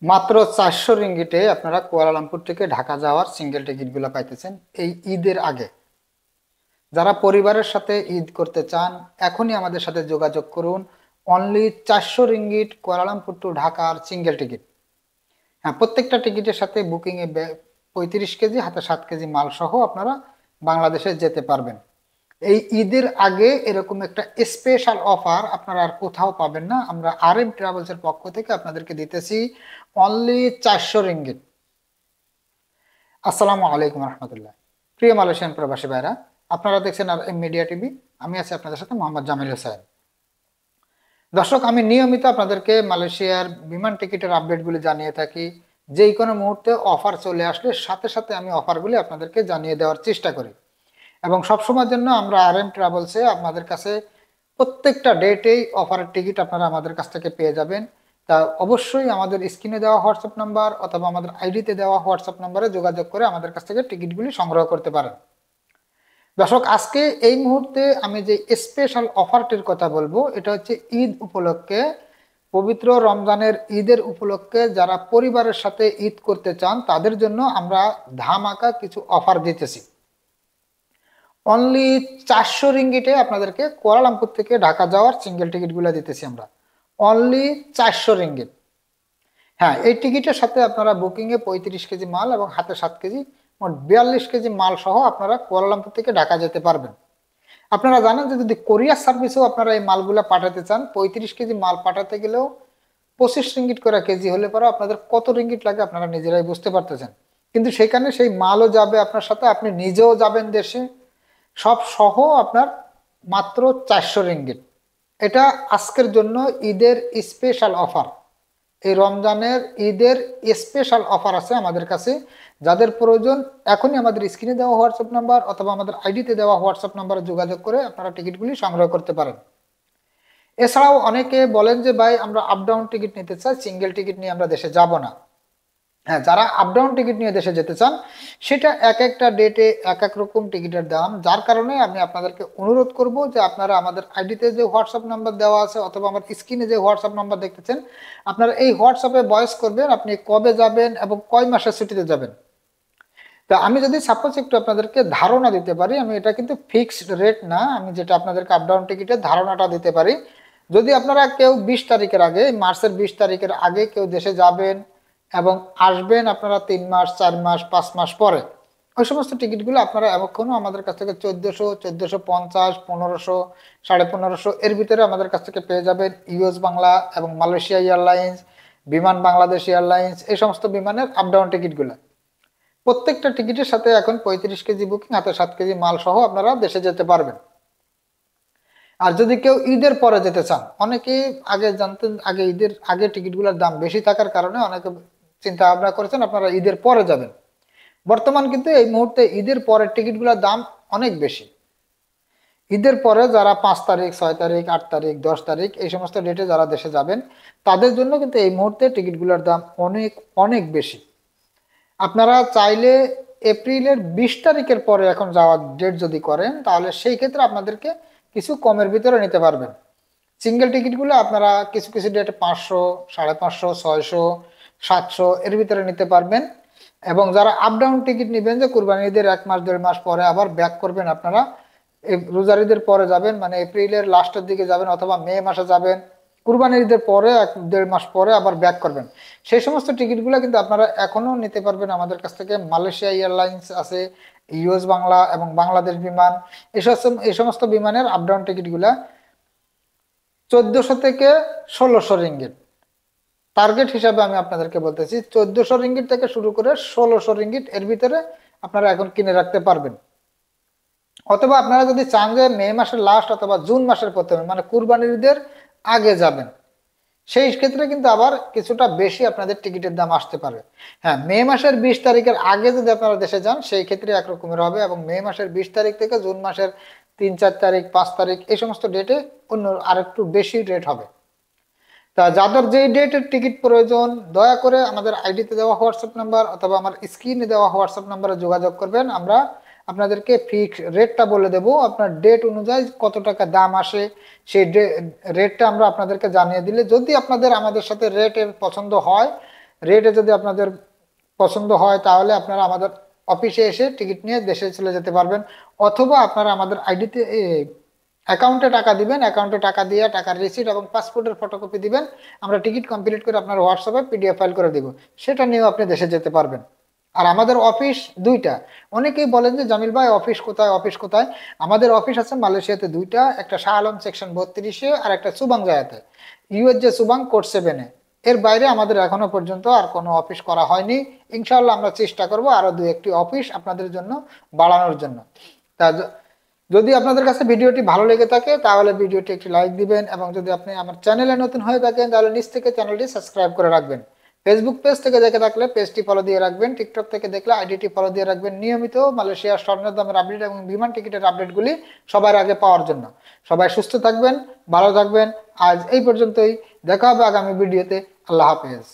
মাত্র 400 রিঙ্গিটে আপনারা কুয়ালালামপুর থেকে ঢাকা যাওয়ার সিঙ্গেল টিকিট গুলো পাইতেছেন এই ঈদের আগে। যারা পরিবারের সাথে ঈদ করতে চান এখনই আমাদের সাথে যোগাযোগ করুন। অনলি 400 রিঙ্গিট কুয়ালালামপুর টু ঢাকার সিঙ্গেল টিকিট। হ্যাঁ, প্রত্যেকটা টিকিটের সাথে বুকিং এ 35 কেজি হাতে 7 কেজি মাল সহ আপনারা বাংলাদেশে যেতে পারবেন। এই ঈদের আগে এরকম একটা স্পেশাল অফার আপনারা আর কোথাও পাবেন না। আমরা RM ট্রাভেলস এর পক্ষ থেকে আপনাদেরকে দিতেছি অনলি 400 রিঙ্গিট। আসসালামু আলাইকুম রহমতুল্লাহ। প্রিয় মালয়েশিয়ান প্রবাসী ভাইরা, আপনারা দেখছেন RM মিডিয়া টিভি। আমি আছি আপনাদের সাথে মোহাম্মদ জামিল হোসেন। দর্শক, আমি নিয়মিত আপনাদেরকে মালয়েশিয়ার বিমান টিকিটের আপডেটগুলি জানিয়ে থাকি। যেই কোনো মুহূর্তে অফার চলে আসলে সাথে সাথে আমি অফারগুলি আপনাদেরকে জানিয়ে দেওয়ার চেষ্টা করি। এবং সবসময়ের জন্য আমরা RM ট্রাভেলসে আপনাদের কাছে প্রত্যেকটা ডেটেই অফারের টিকিট আপনারা আমাদের কাছ থেকে পেয়ে যাবেন। তা অবশ্যই আমাদের স্ক্রিনে দেওয়া হোয়াটসঅ্যাপ নাম্বার অথবা আমাদের আইডিতে দেওয়া হোয়াটসঅ্যাপ নাম্বারে যোগাযোগ করে আমাদের কাছ থেকে টিকিটগুলি সংগ্রহ করতে পারেন। দর্শক, আজকে এই মুহূর্তে আমি যে স্পেশাল অফারটির কথা বলবো এটা হচ্ছে ঈদ উপলক্ষে, পবিত্র রমজানের ঈদের উপলক্ষে যারা পরিবারের সাথে ঈদ করতে চান তাদের জন্য আমরা ধামাকা কিছু অফার দিতেছি। অনলি 400 রিঙ্গিটে আপনাদেরকে কুয়ালালামপুর থেকে ঢাকা যাওয়ার সিঙ্গেল টিকিটগুলো দিতেছি আমরা। Only 400 ringgit. হ্যাঁ, এই টিকিটের সাথে আপনারা বুকিংয়ে 35 কেজি মাল এবং হাতে 7 কেজি, মোট 42 কেজি মাল সহ আপনারা কুয়ালালামপুর থেকে ঢাকা যেতে পারবেন। আপনারা জানেন যে যদি কোরিয়ার সার্ভিসেও আপনারা এই মালগুলা পাঠাতে চান, 35 কেজি মাল পাঠাতে গেলেও 25 রিঙ্গিট করে কেজি হলে পরে আপনাদের কত রিঙ্গিট লাগে আপনারা নিজেরাই বুঝতে পারতেছেন। কিন্তু সেখানে সেই মালও যাবে আপনার সাথে, আপনি নিজেও যাবেন দেশে, সব সহ আপনার মাত্র 400 রিঙ্গিট। এটা আজকের জন্য ঈদের স্পেশাল অফার। এই রমজানের ঈদের স্পেশাল অফার আছে আমাদের কাছে। যাদের প্রয়োজন এখনই আমাদের স্ক্রিনে দেওয়া হোয়াটসঅ্যাপ নাম্বার অথবা আমাদের আইডিতে দেওয়া হোয়াটসঅ্যাপ নাম্বারে যোগাযোগ করে আপনারা টিকিটগুলি সংগ্রহ করতে পারেন। এছাড়াও অনেকে বলেন যে ভাই আমরা আপ ডাউন টিকিট নিতে চাই, সিঙ্গেল টিকিট নিয়ে আমরা দেশে যাব না। হ্যাঁ, যারা আপ ডাউন টিকিট নিয়ে দেশে যেতে চান সেটা এক একটা ডেটে এক এক রকম টিকিটের দাম, যার কারণে আমি আপনাদেরকে অনুরোধ করব যে আপনারা আমাদের আইডিতে যে হোয়াটসঅ্যাপ নাম্বার দেওয়া আছে অথবা আমার স্ক্রিনে যে হোয়াটসঅ্যাপ নাম্বার দেখতেছেন, আপনারা এই হোয়াটসঅ্যাপে ভয়েস করবেন আপনি কবে যাবেন এবং কয় মাসের ছুটিতে যাবেন। তা আমি যদি সাপোজ একটু আপনাদেরকে ধারণা দিতে পারি, আমি এটা কিন্তু ফিক্সড রেট না, আমি যেটা আপনাদেরকে আপ ডাউন টিকিটের ধারণাটা দিতে পারি। যদি আপনারা কেউ 20 তারিখের আগে, মার্চের 20 তারিখের আগে কেউ দেশে যাবেন এবং আসবেন আপনারা 3 মাস 4 মাস 5 মাস পরে, ওই সমস্ত টিকিটগুলো আপনারা এখনো আমাদের কাছ থেকে 1400, 1450, 1500, 1550 এর ভিতরে আমাদের কাছ থেকে পেয়ে যাবেন। ইউএস বাংলা এবং মালয়েশিয়া এয়ারলাইন্স, বিমান বাংলাদেশ এয়ারলাইন্স, এই সমস্ত বিমানের আপ ডাউন টিকিটগুলো প্রত্যেকটা টিকিটের সাথে এখন 35 কেজি বুকিং হাতে 7 কেজি মাল সহ আপনারা দেশে যেতে পারবেন। আর যদি কেউ ঈদের পরে যেতে চান, অনেকে আগে জানতেন আগে ঈদের আগে টিকিটগুলোর দাম বেশি থাকার কারণে অনেকে চিন্তা ভাবনা করেছেন আপনারা ঈদের পরে যাবেন। বর্তমান কিন্তু এই মুহূর্তে ঈদের পরের টিকিটগুলোর দাম অনেক বেশি। ঈদের পরে যারা 5 তারিখ 6 তারিখ 8 তারিখ 10 তারিখ এই সমস্ত ডেটে যারা দেশে যাবেন তাদের জন্য কিন্তু এই মুহূর্তে টিকিটগুলোর দাম অনেক অনেক বেশি। আপনারা চাইলে এপ্রিলের 20 তারিখের পরে এখন যাওয়ার ডেট যদি করেন তাহলে সেই ক্ষেত্রে আপনাদেরকে কিছু কমের ভিতরে নিতে পারবেন। সিঙ্গেল টিকিটগুলো আপনারা কিছু কিছু ডেটে 500, 550, 600, 700 এর ভিতরে নিতে পারবেন। এবং যারা আপ ডাউন টিকিট নেবেন যে কুরবানি ঈদের 1 মাস 1.5 মাস পরে আবার ব্যাক করবেন, আপনারা রোজার ঈদের পরে যাবেন, মানে এপ্রিলের লাস্টের দিকে যাবেন অথবা মে মাসে যাবেন, কুরবানির ঈদের পরে 1-1.5 মাস পরে আবার ব্যাক করবেন, সেই সমস্ত টিকিটগুলো কিন্তু আপনারা এখনো নিতে পারবেন আমাদের কাছ থেকে। মালয়েশিয়া এয়ারলাইন্স আছে, ইউএস বাংলা এবং বাংলাদেশ বিমান, এই সমস্ত বিমানের আপ ডাউন টিকিটগুলা 1400 থেকে 1600 রিঙ্গিট। টার্গেট হিসাবে আমি আপনাদেরকে বলতেছি 1400 রিঙ্গিট থেকে শুরু করে 1600 রিঙ্গিট এর ভিতরে আপনারা এখন কিনে রাখতে পারবেন। অথবা আপনারা যদি চান যে মে মাসের লাস্ট অথবা জুন মাসের প্রথমে মানে কুরবানির ঈদের আগে যাবেন, সেই ক্ষেত্রে কিন্তু আবার কিছুটা বেশি আপনাদের টিকিটের দাম আসতে পারে। হ্যাঁ, মে মাসের 20 তারিখের আগে যদি আপনারা দেশে যান সেই ক্ষেত্রে একরকমের হবে, এবং মে মাসের 20 তারিখ থেকে জুন মাসের 3-4 তারিখ 5 তারিখ এই সমস্ত ডেটে অন্য আরেকটু বেশি রেট হবে। তা যাদের যেই ডেটের টিকিট প্রয়োজন দয়া করে আমাদের আইডিতে দেওয়া হোয়াটসঅ্যাপ নাম্বার অথবা আমার স্ক্রিনে দেওয়া হোয়াটসঅ্যাপ নাম্বারে যোগাযোগ করবেন। আমরা আপনাদেরকে ফিক্স রেটটা বলে দেব, আপনার ডেট অনুযায়ী কত টাকা দাম আসে সেই রেটটা আমরা আপনাদেরকে জানিয়ে দিলে যদি আপনাদের আমাদের সাথে রেটের পছন্দ হয় রেটে যদি আপনাদের পছন্দ হয় তাহলে আপনারা আমাদের অফিসে এসে টিকিট নিয়ে দেশে চলে যেতে পারবেন, অথবা আপনারা আমাদের আইডিতে অ্যাকাউন্টে টাকা দিবেন, অ্যাকাউন্টে টাকা দিয়ে টাকার রিসিট এবং পাসপোর্টের ফটোকপি দিবেন, আমরা টিকিট কমপ্লিট করে আপনার হোয়াটসঅ্যাপে পিডিএফ ফাইল করে দিব, সেটা নিয়েও আপনি দেশে যেতে পারবেন। আর আমাদের অফিস দুইটা। অনেকেই বলেন যে জামিল ভাই অফিস কোথায়, অফিস কোথায়? আমাদের অফিস আছে মালয়েশিয়াতে দুইটা, একটা শাহ আলম সেকশন 32-এ আর একটা সুবাং জায়াতে, ইউএস যে সুবাং কোড 7-এ। এর বাইরে আমাদের এখনো পর্যন্ত আর কোনো অফিস করা হয়নি। ইনশাআল্লাহ আমরা চেষ্টা করব আরো দু একটি অফিস আপনাদের জন্য বাড়ানোর জন্য। তা যদি আপনাদের কাছে ভিডিওটি ভালো লেগে থাকে তাহলে ভিডিওটি একটি লাইক দিবেন, এবং যদি আপনি আমার চ্যানেলে নতুন হয়ে থাকেন তাহলে নিচ থেকে চ্যানেলটি সাবস্ক্রাইব করে রাখবেন। ফেসবুক পেজ থেকে দেখে থাকলে পেজটি ফলো দিয়ে রাখবেন, টিকটক থেকে দেখলে আইডিটি ফলো দিয়ে রাখবেন, নিয়মিত মালয়েশিয়ার স্বর্ণের দামের আপডেট এবং বিমান টিকিটের আপডেটগুলি সবার আগে পাওয়ার জন্য। সবাই সুস্থ থাকবেন, ভালো থাকবেন। আজ এই পর্যন্তই, দেখা হবে আগামী ভিডিওতে। আল্লাহ হাফেজ।